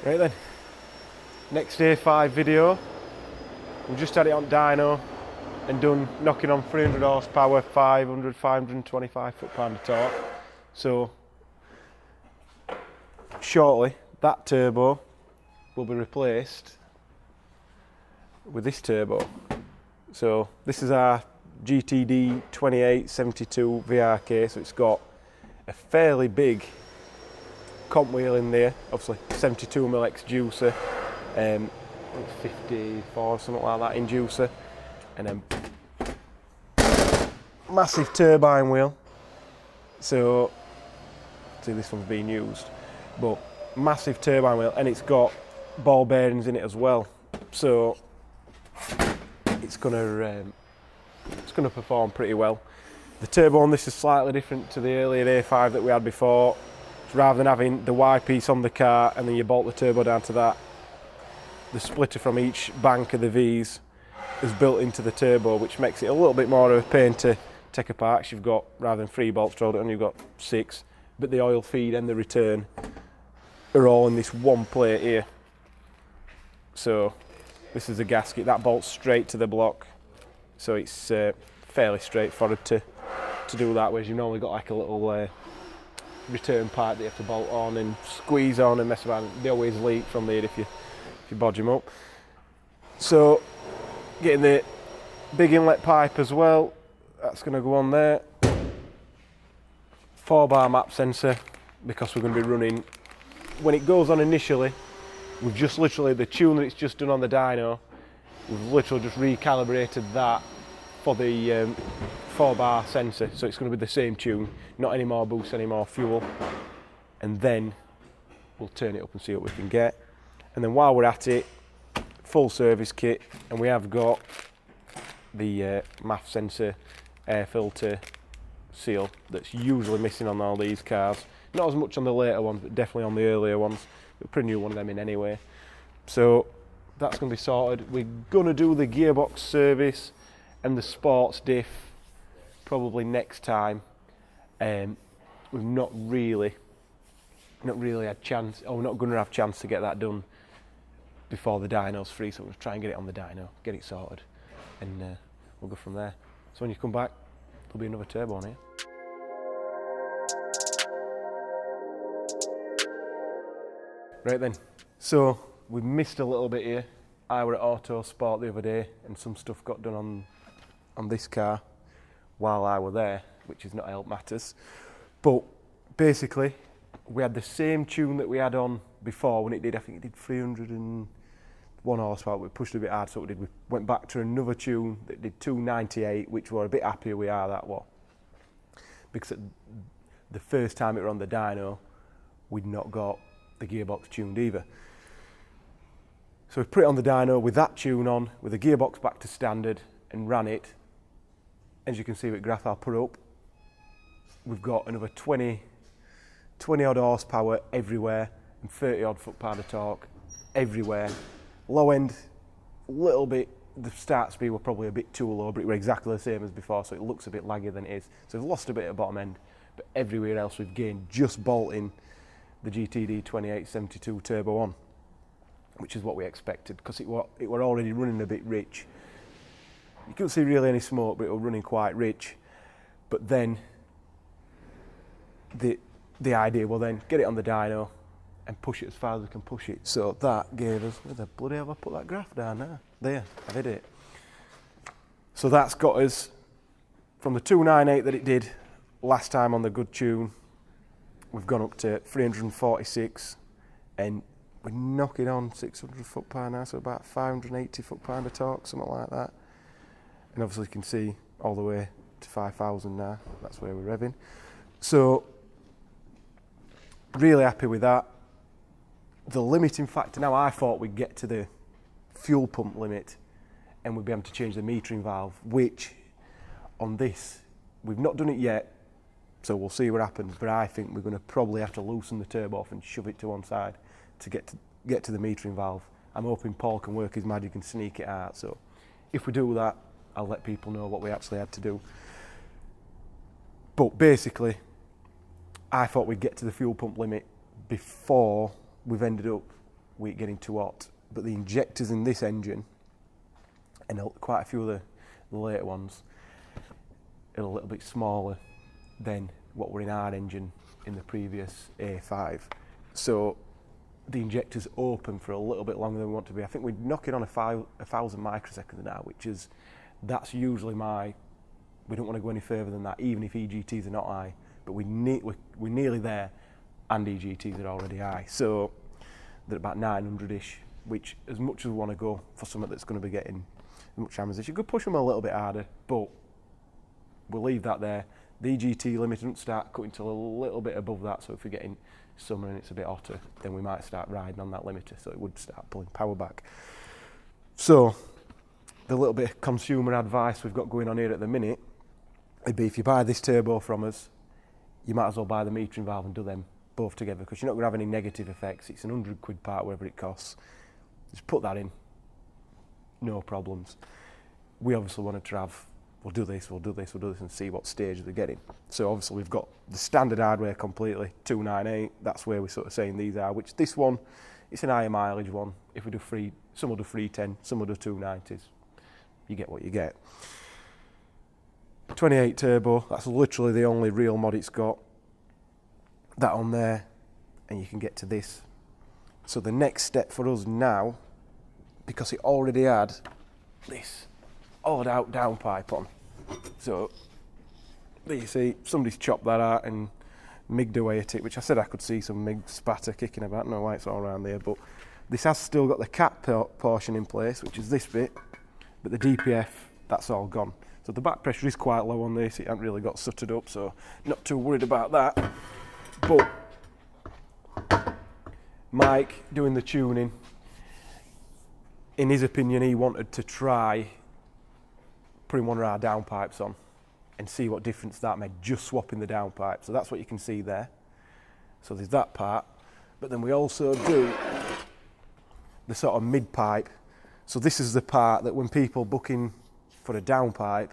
Right then, next A5 video. We just had it on dyno and done knocking on 300 horsepower, 525 foot-pound of torque. So shortly that turbo will be replaced with this turbo. So this is our GTD2872VRZK, so it's got a fairly big comp wheel in there, obviously 72mm exducer, 54 something like that inducer, and then massive turbine wheel. So see, this one's being used, but massive turbine wheel, and it's got ball bearings in it as well, so it's gonna perform pretty well. The turbo on this is slightly different to the earlier A5 that we had before. Rather than having the Y piece on the car and then you bolt the turbo down to that, the splitter from each bank of the V's is built into the turbo, which makes it a little bit more of a pain to take apart. You've got, rather than 3 bolts drilled on, you've got 6, but the oil feed and the return are all in this one plate here. So this is a gasket that bolts straight to the block, so it's fairly straightforward to do that, whereas you've normally got like a little return pipe that you have to bolt on and squeeze on and mess around. They always leak from there if you bodge them up. So getting the big inlet pipe as well, that's going to go on there. 4-bar map sensor, because we're going to be running, when it goes on initially, we've just literally, the tune that it's just done on the dyno, we've literally just recalibrated that for the 4-bar sensor, so it's going to be the same tune, not any more boost, any more fuel, and then we'll turn it up and see what we can get. And then while we're at it, full service kit, and we have got the MAF sensor air filter seal that's usually missing on all these cars. Not as much on the later ones, but definitely on the earlier ones. We'll put a new one of them in anyway. So that's going to be sorted. We're going to do the gearbox service and the sports diff probably next time. We've not really had chance, or we're not going to have chance to get that done before the dyno's free, so we'll try and get it on the dyno, get it sorted, and we'll go from there. So when you come back, there'll be another turbo on here. Right then, so we missed a little bit here. I were at Auto Sport the other day and some stuff got done on this car while I were there, which is not help matters. But basically, we had the same tune that we had on before when it did, I think it did 301 horsepower. We pushed a bit hard, so we went back to another tune that did 298, which we're a bit happier we are that one. Because the first time it were on the dyno, we'd not got the gearbox tuned either. So we put it on the dyno with that tune on, with the gearbox back to standard, and ran it. As you can see with graph I'll put up, we've got another 20 odd horsepower everywhere and 30 odd foot-pound of torque everywhere. Low end, a little bit, the start speed were probably a bit too low, but it were exactly the same as before, so it looks a bit laggier than it is. So we've lost a bit at bottom end, but everywhere else we've gained just bolting the GTD2872 Turbo on, which is what we expected, because it were already running a bit rich. You couldn't see really any smoke, but it was running quite rich. But then the idea, well then, get it on the dyno and push it as far as we can push it. So that gave us, where the bloody hell have I put that graph down now? There, I did it. So that's got us from the 298 that it did last time on the good tune, we've gone up to 346, and we're knocking on 600 foot-pound now, so about 580 foot-pound of torque, something like that. And obviously you can see all the way to 5,000 now, that's where we're revving. So, really happy with that. The limiting factor now, I thought we'd get to the fuel pump limit and we'd be able to change the metering valve, which on this, we've not done it yet, so we'll see what happens, but I think we're going to probably have to loosen the turbo off and shove it to one side to get to the metering valve. I'm hoping Paul can work his magic and sneak it out, so if we do that, I'll let people know what we actually had to do. But basically, I thought we'd get to the fuel pump limit before we've ended up weak getting too hot, but the injectors in this engine, and quite a few of the later ones, are a little bit smaller than what were in our engine in the previous A5. So the injectors open for a little bit longer than we want to be. I think we're knocking on 1,000 microseconds now, that's usually we don't want to go any further than that, even if EGTs are not high, but we're nearly there, and EGTs are already high. So they're about 900-ish, which, as much as we want to go for something that's going to be getting as much amperes, you could push them a little bit harder, but we'll leave that there. The EGT limiter doesn't start cutting till a little bit above that, so if we're getting summer and it's a bit hotter, then we might start riding on that limiter, so it would start pulling power back. So the little bit of consumer advice we've got going on here at the minute would be, if you buy this turbo from us, you might as well buy the metering valve and do them both together, because you're not going to have any negative effects. It's an £100 part, whatever it costs. Just put that in, no problems. We obviously want to have, we'll do this, and see what stage they're getting. So obviously we've got the standard hardware completely, 298, that's where we're sort of saying these are, which this one, it's an higher mileage one. If we do some will do 310, some will do 290s. You get what you get. 28 turbo, that's literally the only real mod it's got. That on there, and you can get to this. So the next step for us now, because it already had this hollowed out downpipe on. So there you see, somebody's chopped that out and migged away at it, which I said I could see some MIG spatter kicking about. I don't know why it's all around there, but this has still got the cap portion in place, which is this bit, but the DPF, that's all gone. So the back pressure is quite low on this, it hasn't really got suttered up, so not too worried about that. But Mike, doing the tuning, in his opinion, he wanted to try putting one of our downpipes on and see what difference that made, just swapping the downpipe. So that's what you can see there. So there's that part, but then we also do the sort of mid pipe. So this is the part that when people book in for a downpipe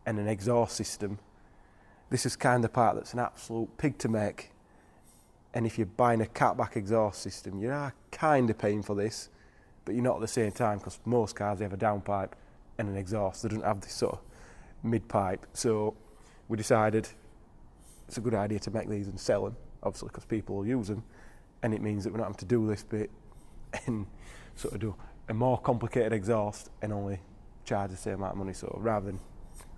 and an exhaust system, this is kind of the part that's an absolute pig to make. And if you're buying a catback exhaust system, you are kind of paying for this, but you're not at the same time, because most cars, they have a downpipe and an exhaust. They don't have this sort of mid-pipe. So we decided it's a good idea to make these and sell them, obviously, because people will use them, and it means that we're not having to do this bit and sort of do a more complicated exhaust and only charge the same amount of money. So rather than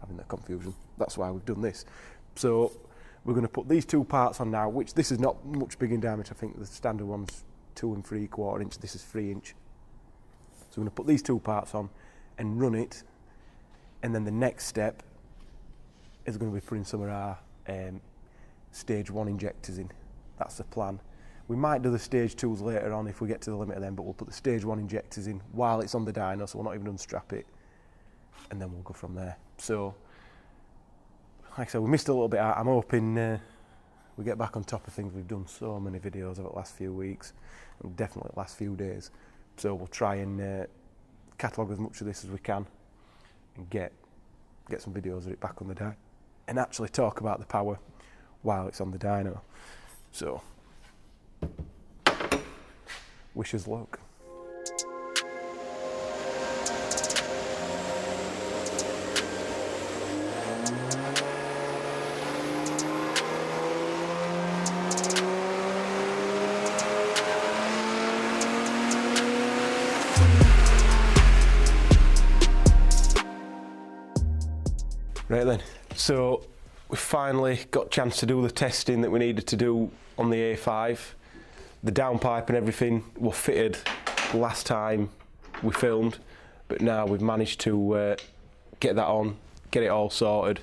having that confusion, that's why we've done this. So we're going to put these two parts on now, which this is not much big in diameter. I think the standard one's 2 3/4 inch, this is 3 inch. So we're going to put these two parts on and run it, and then the next step is going to be putting some of our stage 1 injectors in. That's the plan. We might do the stage 2s later on if we get to the limit of them, but we'll put the stage 1 injectors in while it's on the dyno, so we'll not even unstrap it, and then we'll go from there. So like I said, we missed a little bit out. I'm hoping we get back on top of things. We've done so many videos over the last few weeks, and definitely the last few days. So we'll try and catalogue as much of this as we can and get some videos of it back on the dyno and actually talk about the power while it's on the dyno. So wish us luck. Right then, so we finally got a chance to do the testing that we needed to do on the A5. The downpipe and everything were fitted last time we filmed, but now we've managed to get that on, get it all sorted,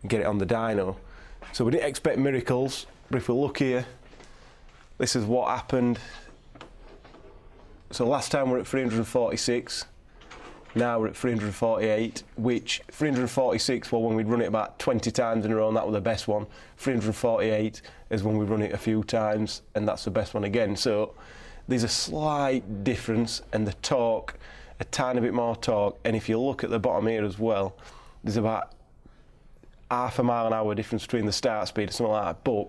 and get it on the dyno. So we didn't expect miracles, but if we look here, this is what happened. So last time we were at 346. Now we're at 348, which 346, well, when we'd run it about 20 times in a row, and that was the best one. 348 is when we run it a few times, and that's the best one again. So there's a slight difference, and the torque, a tiny bit more torque. And if you look at the bottom here as well, there's about half a mile an hour difference between the start speed or something like that. But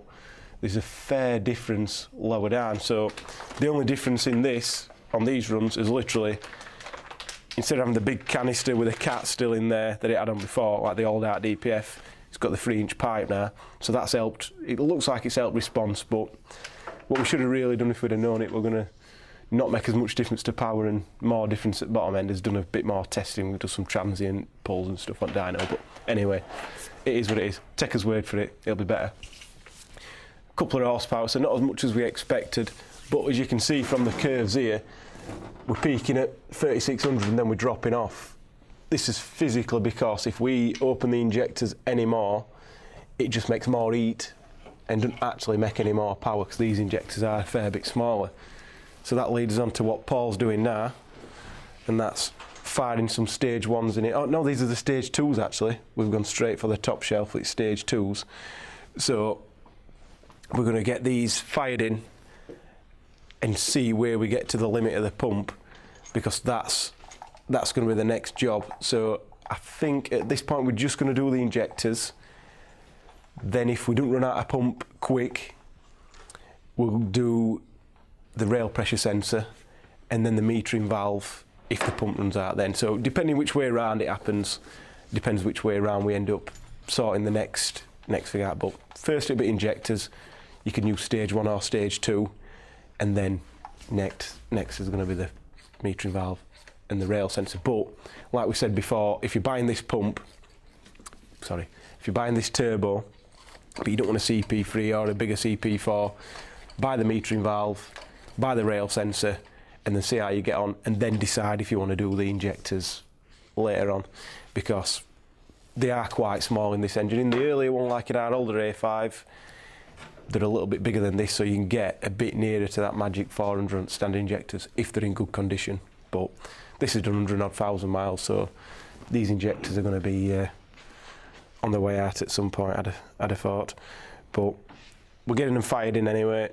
there's a fair difference lower down. So the only difference in this, on these runs, is literally, instead of having the big canister with a cat still in there that it had on before, like the old Art DPF, it's got the 3-inch pipe now. So that's helped. It looks like it's helped response, but what we should have really done if we'd have known it, we're going to not make as much difference to power and more difference at bottom end, has done a bit more testing. We've done some transient pulls and stuff on dyno, but anyway, it is what it is. Take us word for it, it'll be better. A couple of horsepower, so not as much as we expected, but as you can see from the curves here, we're peaking at 3600 and then we're dropping off. This is physically because if we open the injectors anymore, it just makes more heat and doesn't actually make any more power, because these injectors are a fair bit smaller. So that leads us on to what Paul's doing now, and that's firing some stage 1s in it. Oh no, these are the stage 2s actually. We've gone straight for the top shelf with stage 2s. So we're going to get these fired in and see where we get to the limit of the pump, because that's going to be the next job. So I think at this point we're just going to do the injectors. Then if we don't run out of pump quick, we'll do the rail pressure sensor and then the metering valve if the pump runs out then. So depending which way around it happens, depends which way around we end up sorting the next thing out. But first it'll be injectors. You can use stage 1 or stage 2, and then next is going to be the metering valve and the rail sensor. But like we said before, if you're buying this turbo, but you don't want a CP3 or a bigger CP4, buy the metering valve, buy the rail sensor, and then see how you get on, and then decide if you want to do the injectors later on, because they are quite small in this engine. In the earlier one, like in our older A5, they're a little bit bigger than this, so you can get a bit nearer to that magic 400 standard injectors if they're in good condition. But this has done 100,000 miles, so these injectors are going to be on their way out at some point, I'd have thought. But we're getting them fired in anyway.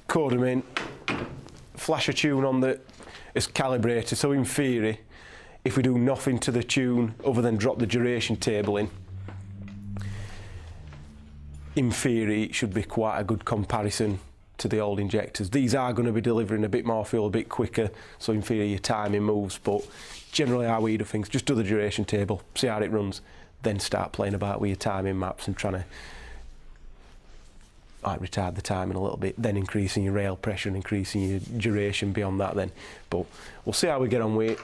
Code them in, flash a tune on that is calibrated, so in theory, if we do nothing to the tune other than drop the duration table in theory it should be quite a good comparison to the old injectors. These are going to be delivering a bit more fuel a bit quicker, so in theory your timing moves, but generally how we do things, just do the duration table, see how it runs, then start playing about with your timing maps and trying to retard the timing a little bit, then increasing your rail pressure and increasing your duration beyond that then. But we'll see how we get on with it,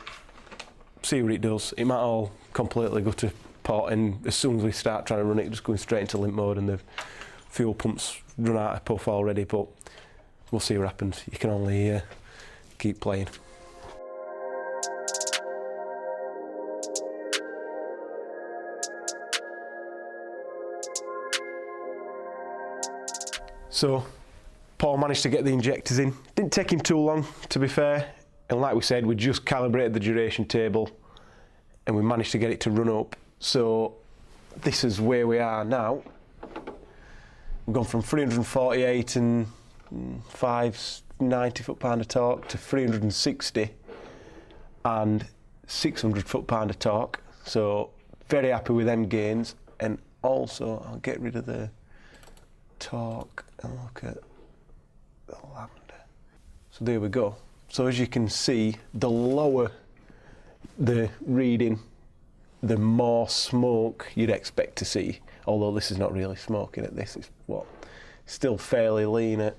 see what it does. It might all completely go to pot, and as soon as we start trying to run it, just going straight into limp mode and the fuel pumps run out of puff already, but we'll see what happens. You can only keep playing. So Paul managed to get the injectors in. Didn't take him too long, to be fair, and like we said, we just calibrated the duration table and we managed to get it to run up. So this is where we are now. We've gone from 348 and 590 foot-pound of torque to 360 and 600 foot-pound of torque. So very happy with them gains, and also I'll get rid of the torque and look at the lambda. So there we go. So as you can see, the lower the reading, the more smoke you'd expect to see, although this is not really smoking at this. It's still fairly lean at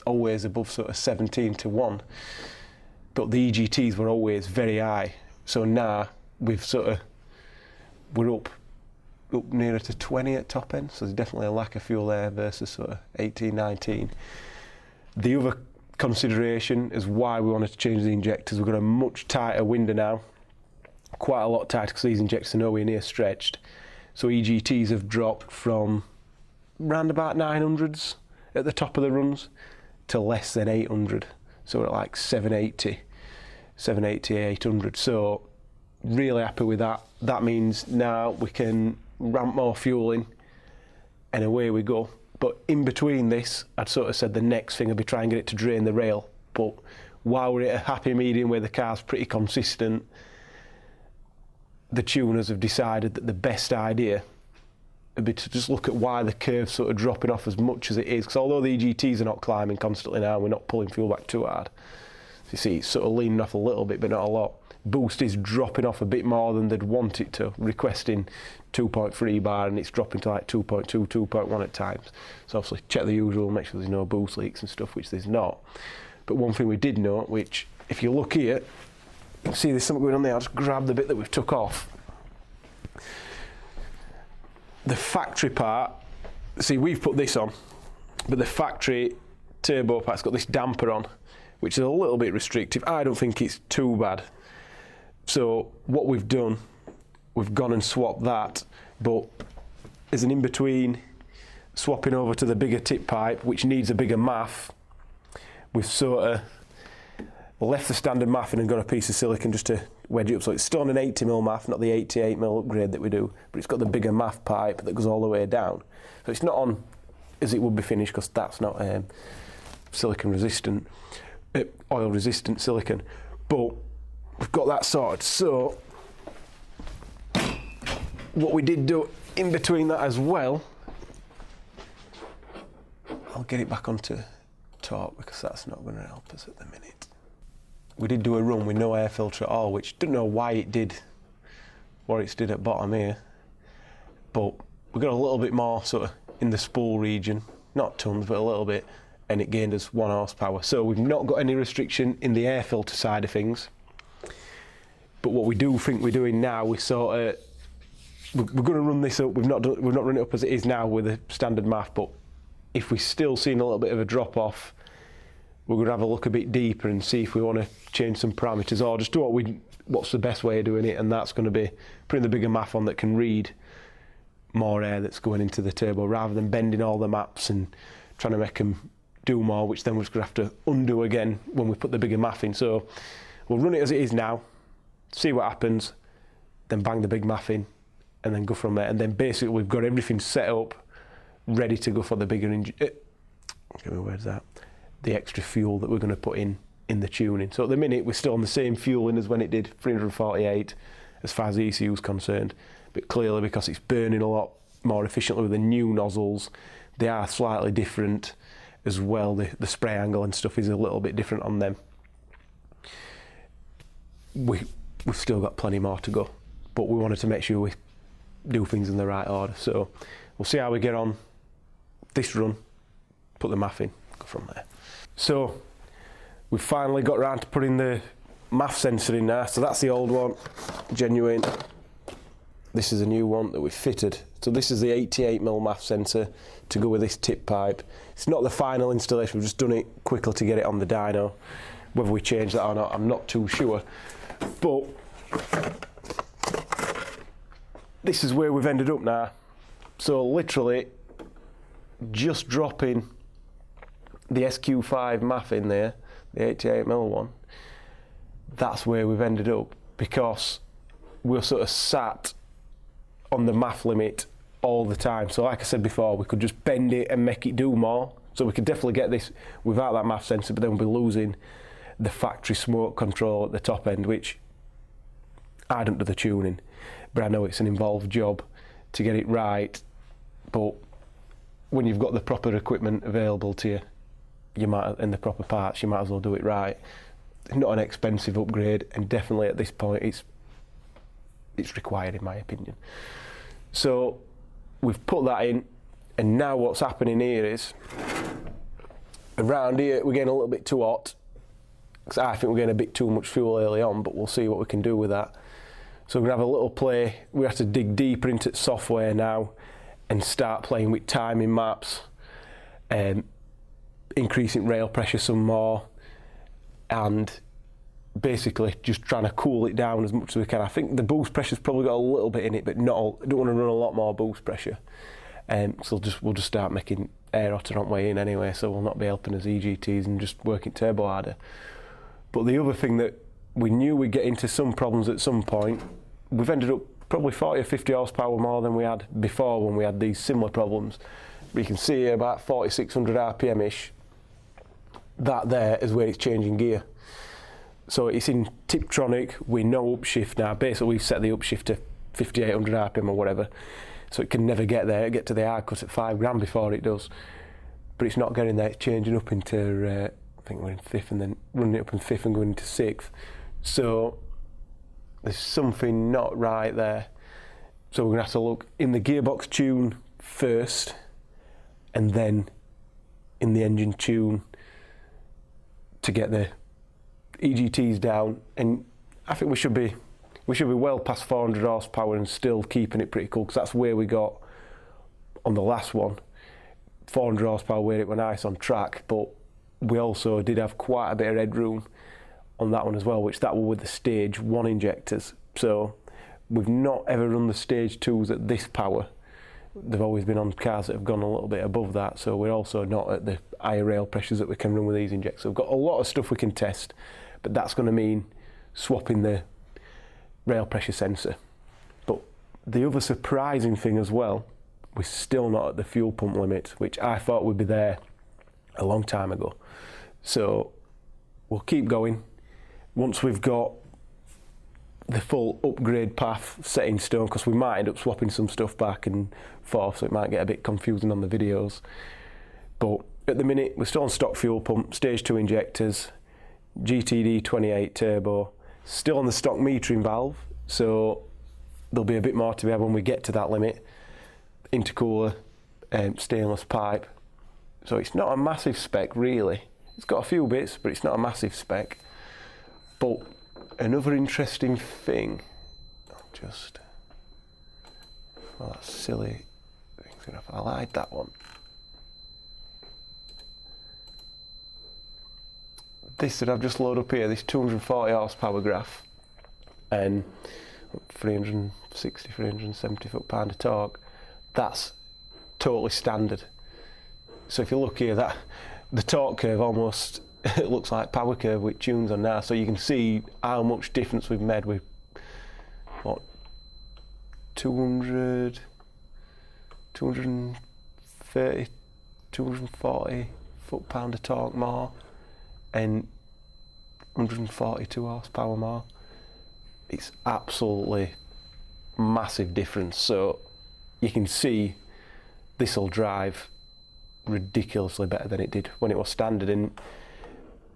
always above sort of 17 to 1, but the EGTs were always very high. So now we're up nearer to 20 at top end, so there's definitely a lack of fuel there versus sort of 18, 19. The other consideration is why we wanted to change the injectors. We've got a much tighter window now, quite a lot tighter, because these injectors are nowhere near stretched. So EGTs have dropped from round about 900s at the top of the runs to less than 800. So we're at like 780, 800. So really happy with that. That means now we can ramp more fuel in and away we go. But in between this, I'd sort of said the next thing would be try and get it to drain the rail. But while we're at a happy medium where the car's pretty consistent, the tuners have decided that the best idea would be to just look at why the curve's sort of dropping off as much as it is, because although the EGTs are not climbing constantly now, we're not pulling fuel back too hard. So you see it's sort of leaning off a little bit, but not a lot. Boost is dropping off a bit more than they'd want it to, requesting 2.3 bar, and it's dropping to like 2.2, 2.1 at times. So obviously check the usual, make sure there's no boost leaks and stuff, which there's not. But one thing we did note, which if you look here, you see there's something going on there. I'll just grab the bit that we've took off. The factory part, see we've put this on, but the factory turbo part's got this damper on, which is a little bit restrictive. I don't think it's too bad. So what we've done, we've gone and swapped that, but as an in-between swapping over to the bigger tip pipe, which needs a bigger MAF, we've sort of left the standard MAF in and got a piece of silicone just to wedge it up. So it's still on an 80mm MAF, not the 88mm upgrade that we do, but it's got the bigger MAF pipe that goes all the way down. So it's not on as it would be finished, because that's not silicone resistant, oil resistant silicone. But we've got that sorted. So what we did do in between that as well, I'll get it back onto torque because that's not going to help us at the minute. We did do a run with no air filter at all, which don't know why it did what it's did at bottom here, but we got a little bit more sort of in the spool region, not tons but a little bit, and it gained us 1 horsepower. So we've not got any restriction in the air filter side of things, but what we do think we're doing now, we're going to run this up. We've not run it up as it is now with a standard MAF, but if we're still seeing a little bit of a drop off, we're going to have a look a bit deeper and see if we want to change some parameters or just do what's the best way of doing it, and that's going to be putting the bigger MAF on that can read more air that's going into the turbo, rather than bending all the maps and trying to make them do more, which then we're just going to have to undo again when we put the bigger MAF in. So we'll run it as it is now, see what happens, then bang the big MAF in, and then go from there. And then basically we've got everything set up, ready to go for the bigger engine. Where's that? The extra fuel that we're going to put in the tuning. So at the minute we're still on the same fueling as when it did 348 as far as the ECU is concerned, but clearly because it's burning a lot more efficiently with the new nozzles, they are slightly different as well. The spray angle and stuff is a little bit different on them. We've still got plenty more to go, but we wanted to make sure we do things in the right order. So we'll see how we get on this run, put the MAF in, go from there. So we've finally got around to putting the MAF sensor in now. So that's the old one, genuine. This is a new one that we've fitted. So this is the 88mm MAF sensor to go with this tip pipe. It's not the final installation, we've just done it quickly to get it on the dyno. Whether we change that or not, I'm not too sure. But this is where we've ended up now. So literally just dropping the SQ5 MAF in there, the 88mm one, that's where we've ended up, because we're sort of sat on the MAF limit all the time. So like I said before, we could just bend it and make it do more. So we could definitely get this without that MAF sensor, but then we'll be losing the factory smoke control at the top end, which I don't do the tuning, but I know it's an involved job to get it right. But when you've got the proper equipment available to you, and the proper parts, you might as well do it right. It's not an expensive upgrade, and definitely at this point it's required in my opinion. So we've put that in, and now what's happening here is around here we're getting a little bit too hot, because I think we're getting a bit too much fuel early on, but we'll see what we can do with that. So we're going to have a little play. We have to dig deeper into software now and start playing with timing maps, increasing rail pressure some more, and basically just trying to cool it down as much as we can. I think the boost pressure's probably got a little bit in it, but not all. I don't want to run a lot more boost pressure. So we'll just start making air hotter on way in anyway, so we'll not be helping us EGTs and just working turbo harder. But the other thing that we knew we'd get into some problems at some point, we've ended up probably 40 or 50 horsepower more than we had before when we had these similar problems. But you can see here about 4600 RPM-ish. That there is where it's changing gear. So it's in Tiptronic with no upshift now. Basically we've set the upshift to 5800 RPM or whatever. so it can never get there. It'll get to the hard cut at 5 grand before it does, but it's not getting there. It's changing up into I think we're in 5th, and then running it up in 5th and going into 6th. So there's something not right there. So we're going to have to look in the gearbox tune first, and then in the engine tune to get the EGTs down. And I think we should be well past 400 horsepower and still keeping it pretty cool, because that's where we got on the last one. 400 horsepower where it went nice on track, but we also did have quite a bit of headroom on that one as well, which that were with the stage 1 injectors. So we've not ever run the stage 2s at this power. They've always been on cars that have gone a little bit above that, so we're also not at the higher rail pressures that we can run with these injectors. So we've got a lot of stuff we can test, but that's going to mean swapping the rail pressure sensor. But the other surprising thing as well, we're still not at the fuel pump limit, which I thought would be there a long time ago. So we'll keep going. Once we've got the full upgrade path set in stone, because we might end up swapping some stuff back and forth, so it might get a bit confusing on the videos. But at the minute, we're still on stock fuel pump, stage 2 injectors, GTD28 Turbo, still on the stock metering valve, so there'll be a bit more to be had when we get to that limit. Intercooler, stainless pipe. So it's not a massive spec really. It's got a few bits, but it's not a massive spec. But another interesting thing, well, that's silly. I'll hide that one. This that I've just loaded up here, this 240 horsepower graph and 360, 370 foot-pound of torque, that's totally standard. So if you look here, that the torque curve almost it looks like power curve with tunes on now, so you can see how much difference we've made with what 230, 240 foot-pound of torque more and 142 horsepower more. It's absolutely massive difference. So you can see this will drive ridiculously better than it did when it was standard, and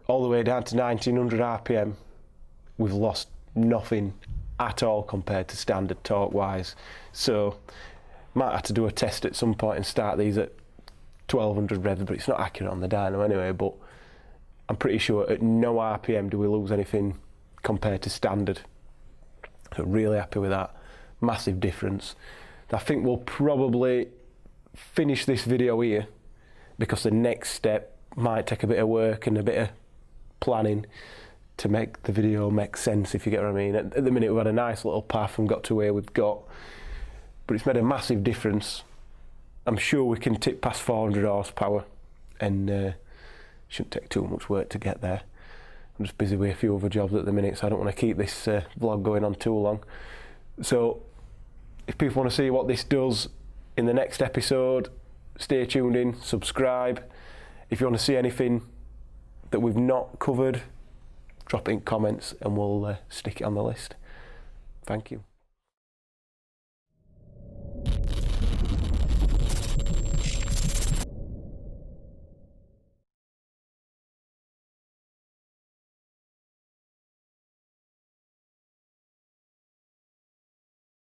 all the way down to 1900 RPM we've lost nothing at all compared to standard torque wise. So might have to do a test at some point and start these at 1200 revs, but it's not accurate on the dyno anyway. But I'm pretty sure at no RPM do we lose anything compared to standard. So really happy with that. Massive difference. I think we'll probably finish this video here, because the next step might take a bit of work and a bit of planning to make the video make sense, if you get what I mean. At the minute we've had a nice little path and got to where we've got, but it's made a massive difference. I'm sure we can tip past 400 horsepower and shouldn't take too much work to get there. I'm just busy with a few other jobs at the minute, so I don't want to keep this vlog going on too long. So if people want to see what this does in the next episode, stay tuned in, subscribe. If you want to see anything that we've not covered, drop it in comments and we'll stick it on the list. Thank you.